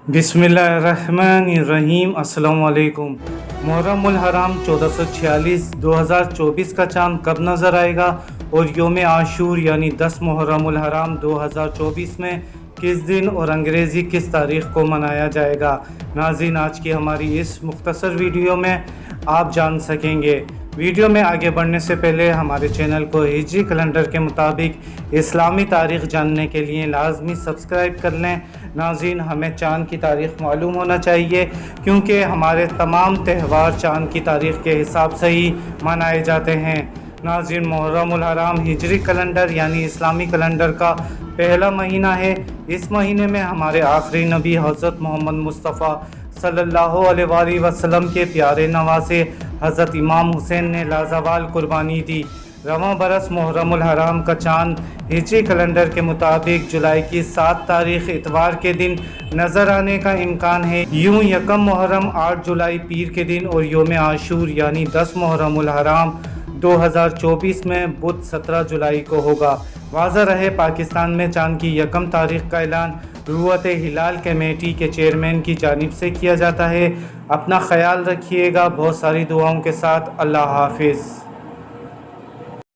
बिस्मिल्लाहिर्रहमानिर्रहीम। अस्सलाम वालेकुम। मुहर्रम उल हराम 1446 2024 का चाँद कब नज़र आएगा और योम आशूर यानी 10 मुहर्रम उल हराम 2024 में किस दिन और अंग्रेज़ी किस तारीख़ को मनाया जाएगा। नाज़रीन, आज की हमारी इस मुख्तसर वीडियो में आप जान सकेंगे। वीडियो में आगे बढ़ने से पहले हमारे चैनल को हिजरी कैलेंडर के मुताबिक इस्लामी तारीख़ जानने के लिए लाजमी सब्सक्राइब कर लें। नाज़रीन, हमें चाँद की तारीख़ मालूम होना चाहिए क्योंकि हमारे तमाम त्यौहार चाँद की तारीख़ के हिसाब से ही मनाए जाते हैं। नाज़रीन, मुहर्रम उल हराम हिजरी कैलेंडर यानी इस्लामी कैलेंडर का पहला महीना है। इस महीने में हमारे आखिरी नबी हज़रत मोहम्मद मुस्तफ़ा सल्लल्लाहु अलैहि वसल्लम के प्यारे नवासे हज़रत इमाम हुसैन ने लाजवाल कुर्बानी दी। रवां बरस मुहर्रम उल हराम का चाँद हिजरी कैलेंडर के मुताबिक जुलाई की 7 तारीख़ इतवार के दिन नज़र आने का इम्कान है। यूँ यकम मुहर्रम 8 जुलाई पीर के दिन और योम आशूर यानी 10 मुहर्रम उल हराम 2024 में बुध 17 जुलाई को होगा। वाज़ह रहे, पाकिस्तान में चाँद की यकम तारीख़ का ऐलान रुअत हिलाल कमेटी के चेयरमैन की जानिब से किया जाता है। अपना ख्याल रखिएगा। बहुत सारी दुआओं के साथ अल्लाह हाफिज़।